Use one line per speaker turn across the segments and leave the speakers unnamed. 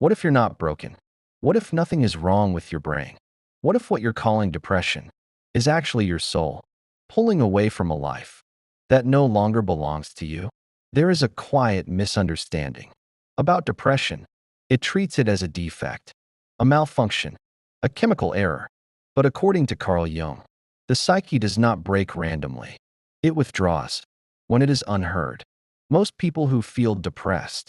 What if you're not broken? What if nothing is wrong with your brain? What if what you're calling depression is actually your soul pulling away from a life that no longer belongs to you? There is a quiet misunderstanding about depression. It treats it as a defect, a malfunction, a chemical error. But according to Carl Jung, the psyche does not break randomly. It withdraws when it is unheard. Most people who feel depressed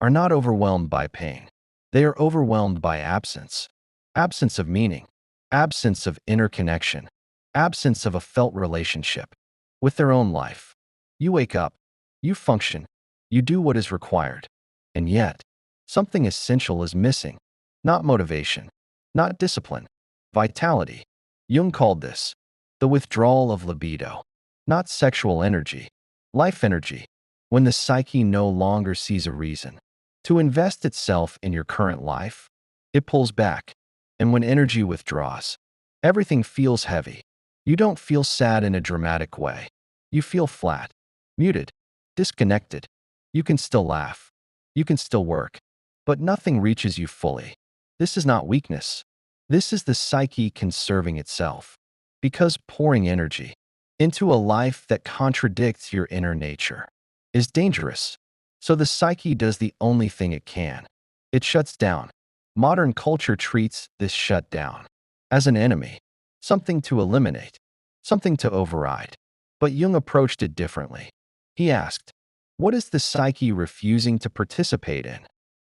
are not overwhelmed by pain. They are overwhelmed by absence. Absence of meaning, absence of inner connection, absence of a felt relationship with their own life. You wake up, you function, you do what is required, and yet something essential is missing. Not motivation, not discipline, vitality. Jung called this the withdrawal of libido, not sexual energy, life energy. When the psyche no longer sees a reason to invest itself in your current life, it pulls back. And when energy withdraws, everything feels heavy. You don't feel sad in a dramatic way. You feel flat, muted, disconnected. You can still laugh. You can still work. But nothing reaches you fully. This is not weakness. This is the psyche conserving itself. Because pouring energy into a life that contradicts your inner nature is dangerous. So the psyche does the only thing it can. It shuts down. Modern culture treats this shutdown as an enemy, something to eliminate, something to override. But Jung approached it differently. He asked, what is the psyche refusing to participate in?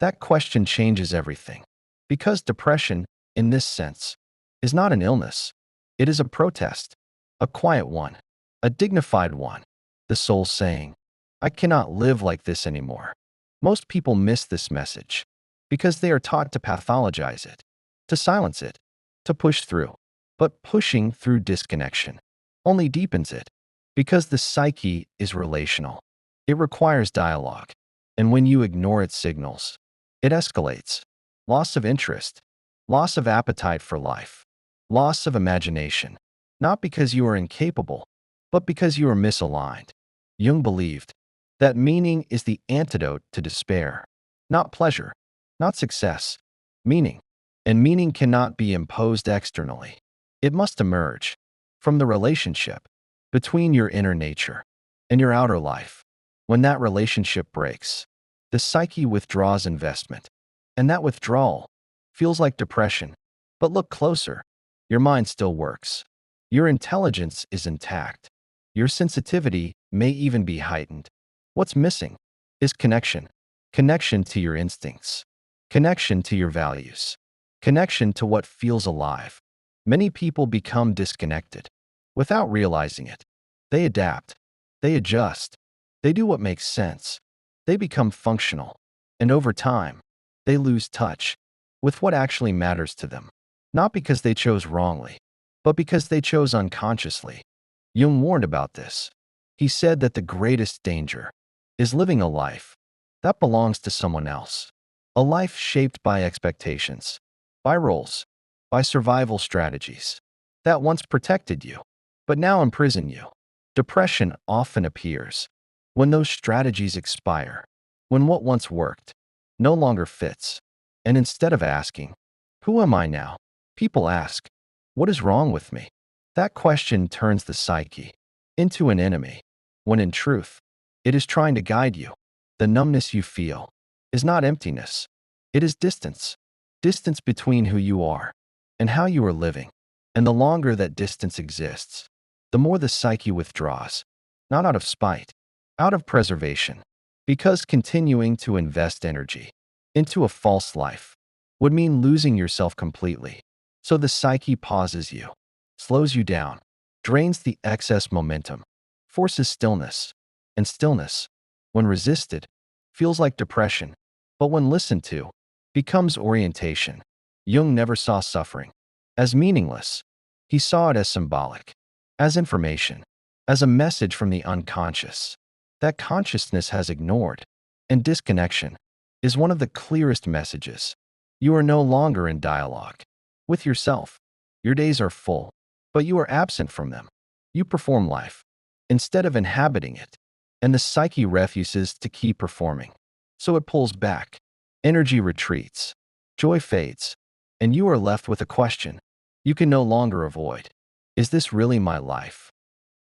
That question changes everything. Because depression, in this sense, is not an illness. It is a protest, a quiet one, a dignified one. The soul saying, I cannot live like this anymore. Most people miss this message because they are taught to pathologize it, to silence it, to push through. But pushing through disconnection only deepens it because the psyche is relational. It requires dialogue. And when you ignore its signals, it escalates. Loss of interest, loss of appetite for life, loss of imagination. Not because you are incapable, but because you are misaligned. Jung believed that meaning is the antidote to despair. Not pleasure, not success, meaning. And meaning cannot be imposed externally. It must emerge from the relationship between your inner nature and your outer life. When that relationship breaks, the psyche withdraws investment. And that withdrawal feels like depression. But look closer. Your mind still works. Your intelligence is intact. Your sensitivity may even be heightened. What's missing is connection. Connection to your instincts. Connection to your values. Connection to what feels alive. Many people become disconnected without realizing it. They adapt. They adjust. They do what makes sense. They become functional. And over time, they lose touch with what actually matters to them. Not because they chose wrongly, but because they chose unconsciously. Jung warned about this. He said that the greatest danger is living a life that belongs to someone else. A life shaped by expectations, by roles, by survival strategies that once protected you, but now imprison you. Depression often appears when those strategies expire, when what once worked no longer fits. And instead of asking, who am I now? People ask, what is wrong with me? That question turns the psyche into an enemy, when in truth, it is trying to guide you. The numbness you feel is not emptiness. It is distance. Distance between who you are and how you are living. And the longer that distance exists, the more the psyche withdraws, not out of spite, out of preservation. Because continuing to invest energy into a false life would mean losing yourself completely. So the psyche pauses you, slows you down, drains the excess momentum, forces stillness. And stillness, when resisted, feels like depression, but when listened to, becomes orientation. Jung never saw suffering as meaningless. He saw it as symbolic, as information, as a message from the unconscious that consciousness has ignored. And disconnection is one of the clearest messages. You are no longer in dialogue with yourself. Your days are full, but you are absent from them. You perform life instead of inhabiting it. And the psyche refuses to keep performing. So it pulls back. Energy retreats. Joy fades, and you are left with a question you can no longer avoid. Is this really my life?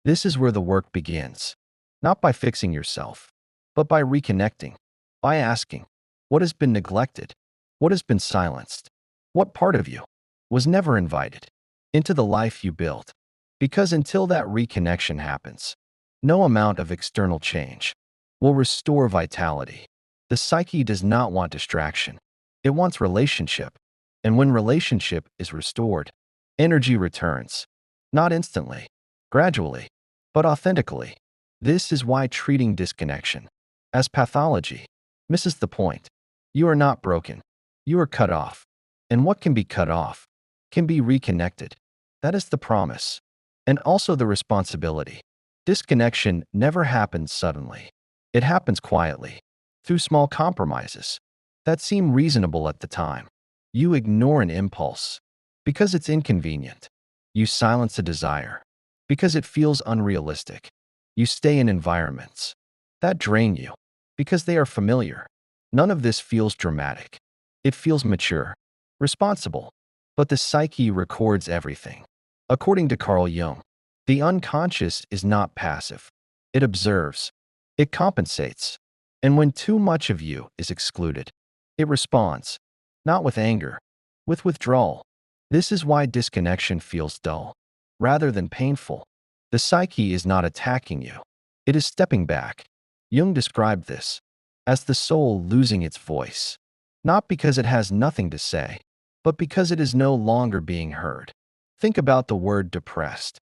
This is where the work begins, not by fixing yourself, but by reconnecting, by asking, what has been neglected? What has been silenced? What part of you was never invited into the life you built? Because until that reconnection happens, no amount of external change will restore vitality. The psyche does not want distraction. It wants relationship. And when relationship is restored, energy returns, not instantly, gradually, but authentically. This is why treating disconnection as pathology misses the point. You are not broken. You are cut off. And what can be cut off can be reconnected. That is the promise. And also the responsibility. Disconnection never happens suddenly. It happens quietly, through small compromises that seem reasonable at the time. You ignore an impulse because it's inconvenient. You silence a desire because it feels unrealistic. You stay in environments that drain you because they are familiar. None of this feels dramatic. It feels mature, responsible. But the psyche records everything. According to Carl Jung, the unconscious is not passive. It observes. It compensates. And when too much of you is excluded, it responds, not with anger, with withdrawal. This is why disconnection feels dull, rather than painful. The psyche is not attacking you. It is stepping back. Jung described this as the soul losing its voice, not because it has nothing to say, but because it is no longer being heard. Think about the word depressed.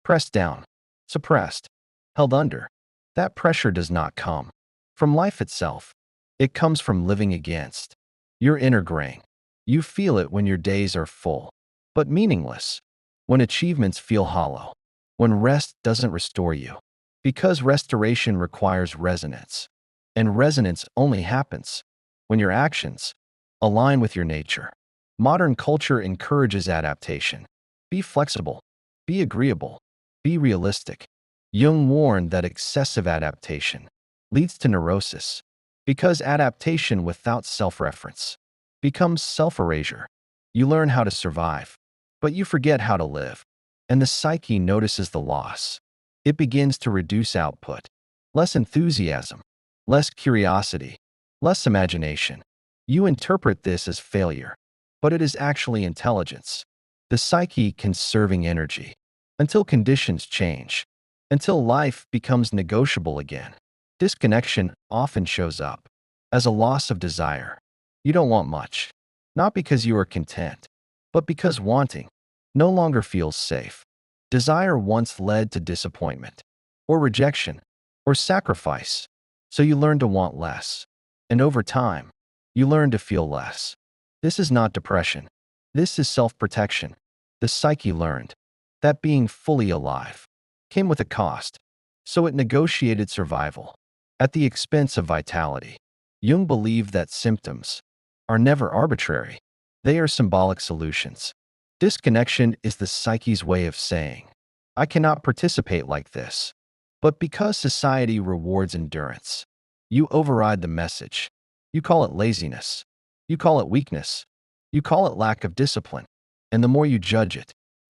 Pressed down, suppressed, held under. That pressure does not come from life itself. It comes from living against your inner grain. You feel it when your days are full, but meaningless, when achievements feel hollow, when rest doesn't restore you, because restoration requires resonance, and resonance only happens when your actions align with your nature. Modern culture encourages adaptation. Be flexible, be agreeable, be realistic. Jung warned that excessive adaptation leads to neurosis, because adaptation without self-reference becomes self-erasure. You learn how to survive, but you forget how to live, and the psyche notices the loss. It begins to reduce output, less enthusiasm, less curiosity, less imagination. You interpret this as failure, but it is actually intelligence. The psyche conserving energy until conditions change, until life becomes negotiable again. Disconnection often shows up as a loss of desire. You don't want much, not because you are content, but because wanting no longer feels safe. Desire once led to disappointment, or rejection, or sacrifice, so you learn to want less. And over time, you learn to feel less. This is not depression. This is self-protection. The psyche learned that being fully alive came with a cost, so it negotiated survival at the expense of vitality. Jung believed that symptoms are never arbitrary. They are symbolic solutions. Disconnection is the psyche's way of saying, I cannot participate like this. But because society rewards endurance, you override the message. You call it laziness. You call it weakness. You call it lack of discipline. And the more you judge it,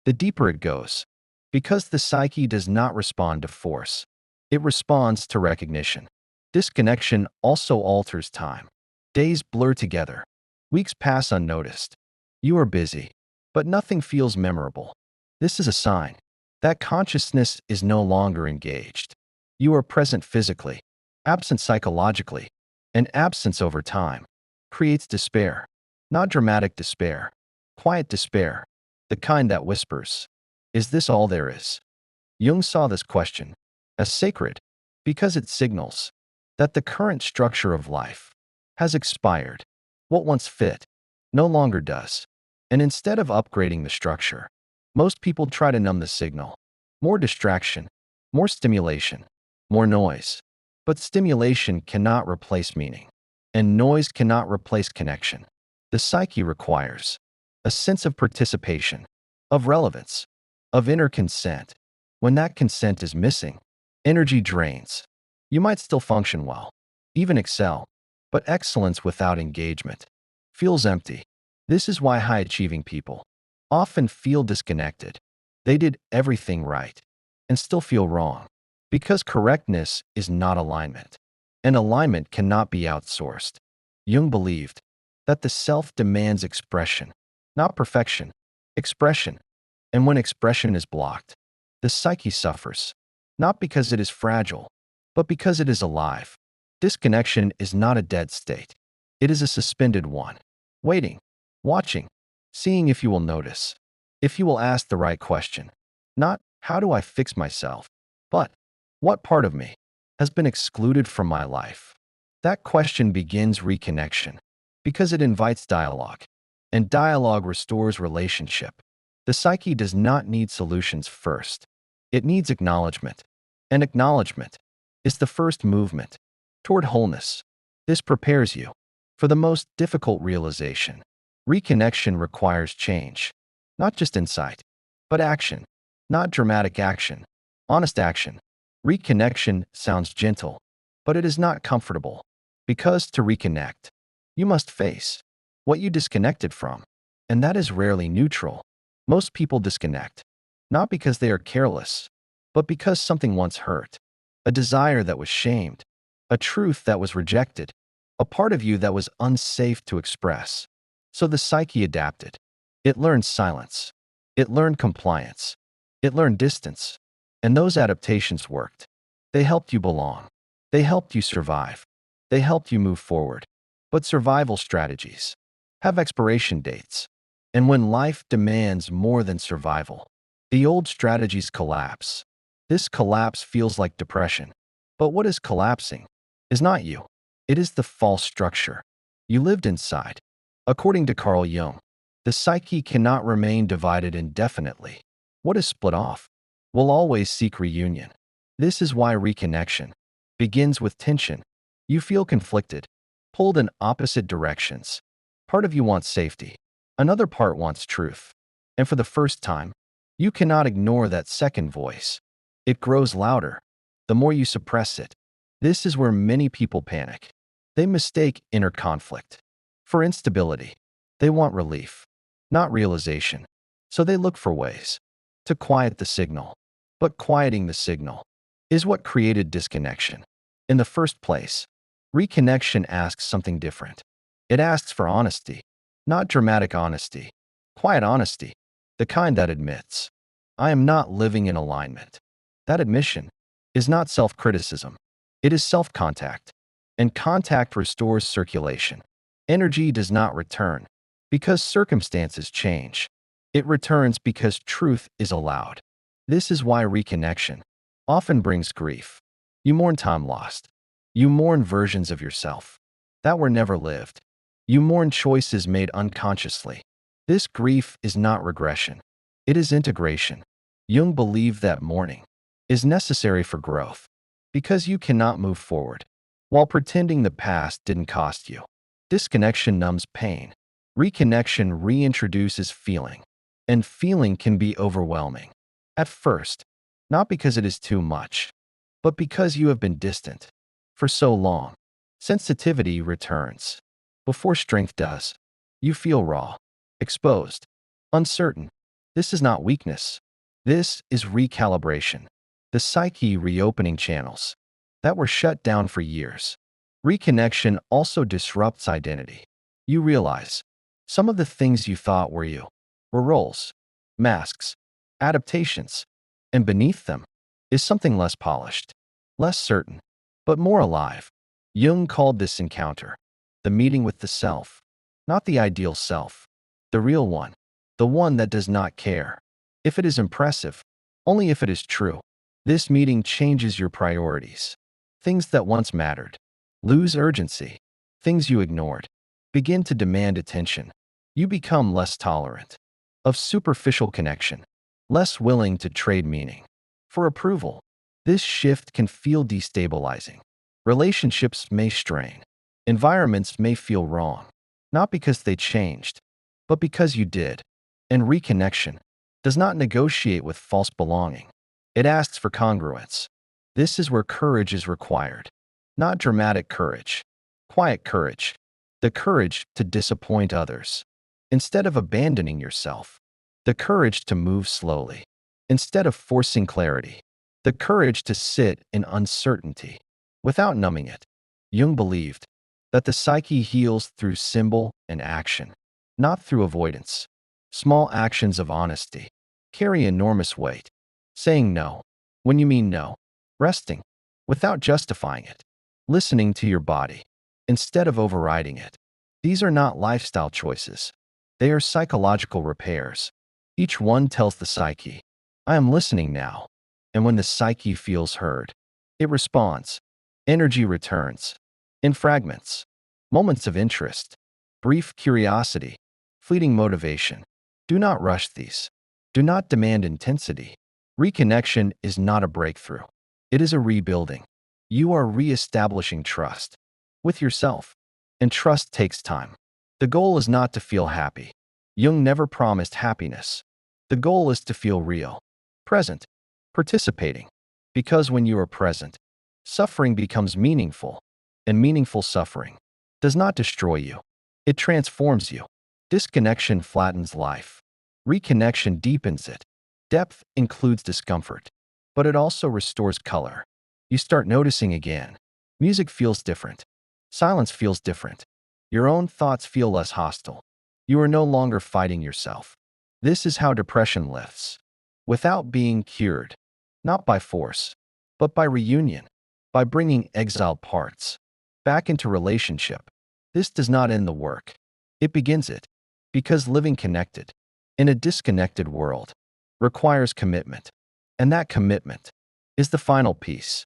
the deeper it goes. Because the psyche does not respond to force. It responds to recognition. Disconnection also alters time. Days blur together. Weeks pass unnoticed. You are busy, but nothing feels memorable. This is a sign that consciousness is no longer engaged. You are present physically, absent psychologically, and absence over time creates despair. Not dramatic despair, quiet despair, the kind that whispers, is this all there is? Jung saw this question as sacred because it signals that the current structure of life has expired. What once fit no longer does. And instead of upgrading the structure, most people try to numb the signal. More distraction, more stimulation, more noise. But stimulation cannot replace meaning, and noise cannot replace connection. The psyche requires a sense of participation, of relevance, of inner consent. When that consent is missing, energy drains. You might still function well, even excel, but excellence without engagement feels empty. This is why high-achieving people often feel disconnected. They did everything right and still feel wrong because correctness is not alignment, and alignment cannot be outsourced. Jung believed that the self demands expression, not perfection, expression. And when expression is blocked, the psyche suffers, not because it is fragile, but because it is alive. Disconnection is not a dead state. It is a suspended one, waiting, watching, seeing if you will notice, if you will ask the right question. Not, how do I fix myself? But, what part of me has been excluded from my life? That question begins reconnection, because it invites dialogue, and dialogue restores relationship. The psyche does not need solutions first. It needs acknowledgement, and acknowledgement is the first movement toward wholeness. This prepares you for the most difficult realization. Reconnection requires change, not just insight, but action, not dramatic action, honest action. Reconnection sounds gentle, but it is not comfortable, because to reconnect, you must face what you disconnected from, and that is rarely neutral. Most people disconnect, not because they are careless, but because something once hurt, a desire that was shamed, a truth that was rejected, a part of you that was unsafe to express. So the psyche adapted. It learned silence. It learned compliance. It learned distance. And those adaptations worked. They helped you belong. They helped you survive. They helped you move forward. But survival strategies have expiration dates. And when life demands more than survival, the old strategies collapse. This collapse feels like depression. But what is collapsing is not you. It is the false structure you lived inside. According to Carl Jung, the psyche cannot remain divided indefinitely. What is split off will always seek reunion. This is why reconnection begins with tension. You feel conflicted, pulled in opposite directions. Part of you wants safety. Another part wants truth. And for the first time, you cannot ignore that second voice. It grows louder the more you suppress it. This is where many people panic. They mistake inner conflict for instability. They want relief, not realization. So they look for ways to quiet the signal. But quieting the signal is what created disconnection. In the first place, reconnection asks something different. It asks for honesty, not dramatic honesty, quiet honesty, the kind that admits, I am not living in alignment. That admission is not self-criticism. It is self-contact. And contact restores circulation. Energy does not return because circumstances change. It returns because truth is allowed. This is why reconnection often brings grief. You mourn time lost. You mourn versions of yourself that were never lived. You mourn choices made unconsciously. This grief is not regression. It is integration. Jung believed that mourning is necessary for growth because you cannot move forward while pretending the past didn't cost you. Disconnection numbs pain. Reconnection reintroduces feeling, and feeling can be overwhelming at first, not because it is too much, but because you have been distant for so long. Sensitivity returns before strength does. You feel raw, exposed, uncertain. This is not weakness. This is recalibration. The psyche reopening channels that were shut down for years. Reconnection also disrupts identity. You realize some of the things you thought were you were roles, masks, adaptations, and beneath them is something less polished, less certain, but more alive. Jung called this encounter the meeting with the self, not the ideal self, the real one, the one that does not care if it is impressive, only if it is true. This meeting changes your priorities. Things that once mattered lose urgency. Things you ignored begin to demand attention. You become less tolerant of superficial connection, less willing to trade meaning for approval. This shift can feel destabilizing. Relationships may strain. Environments may feel wrong, not because they changed, but because you did. And reconnection does not negotiate with false belonging. It asks for congruence. This is where courage is required. Not dramatic courage, quiet courage, the courage to disappoint others, instead of abandoning yourself, the courage to move slowly, instead of forcing clarity, the courage to sit in uncertainty without numbing it. Jung believed that the psyche heals through symbol and action, not through avoidance. Small actions of honesty carry enormous weight. Saying no when you mean no, resting without justifying it, listening to your body instead of overriding it. These are not lifestyle choices. They are psychological repairs. Each one tells the psyche, I am listening now. And when the psyche feels heard, it responds. Energy returns. In fragments, moments of interest, brief curiosity, fleeting motivation. Do not rush these. Do not demand intensity. Reconnection is not a breakthrough. It is a rebuilding. You are re-establishing trust with yourself, and trust takes time. The goal is not to feel happy. Jung never promised happiness. The goal is to feel real, present, participating. Because when you are present, suffering becomes meaningful, and meaningful suffering does not destroy you. It transforms you. Disconnection flattens life. Reconnection deepens it. Depth includes discomfort, but it also restores color. You start noticing again. Music feels different. Silence feels different. Your own thoughts feel less hostile. You are no longer fighting yourself. This is how depression lifts, without being cured, not by force, but by reunion, by bringing exiled parts back into relationship. This does not end the work. It begins it, because living connected in a disconnected world requires commitment, and that commitment is the final piece.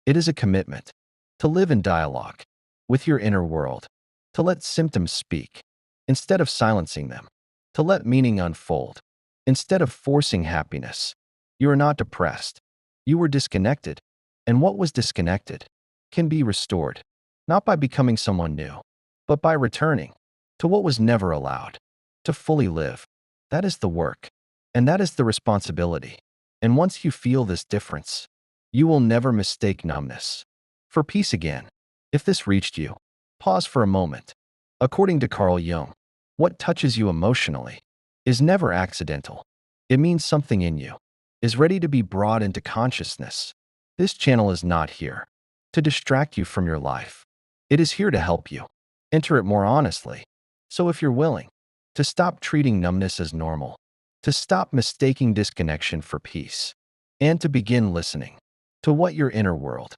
It is a commitment to live in dialogue with your inner world, to let symptoms speak instead of silencing them, to let meaning unfold instead of forcing happiness. You are not depressed. You were disconnected, and what was disconnected can be restored, not by becoming someone new, but by returning to what was never allowed to fully live. That is the work, and that is the responsibility. And once you feel this difference, you will never mistake numbness for peace again. If this reached you, pause for a moment. According to Carl Jung, what touches you emotionally is never accidental. It means something in you is ready to be brought into consciousness. This channel is not here to distract you from your life. It is here to help you enter it more honestly. So if you're willing to stop treating numbness as normal, to stop mistaking disconnection for peace, and to begin listening to what your inner world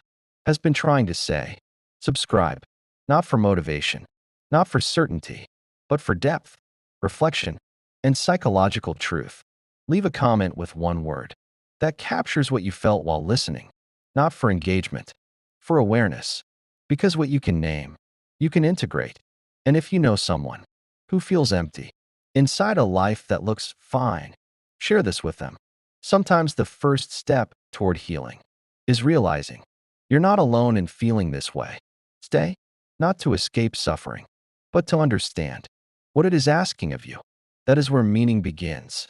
has been trying to say, subscribe, not for motivation, not for certainty, but for depth, reflection, and psychological truth. Leave a comment with one word that captures what you felt while listening, not for engagement, for awareness. Because what you can name, you can integrate. And if you know someone who feels empty inside a life that looks fine, share this with them. Sometimes the first step toward healing is realizing you're not alone in feeling this way. Stay, not to escape suffering, but to understand what it is asking of you. That is where meaning begins.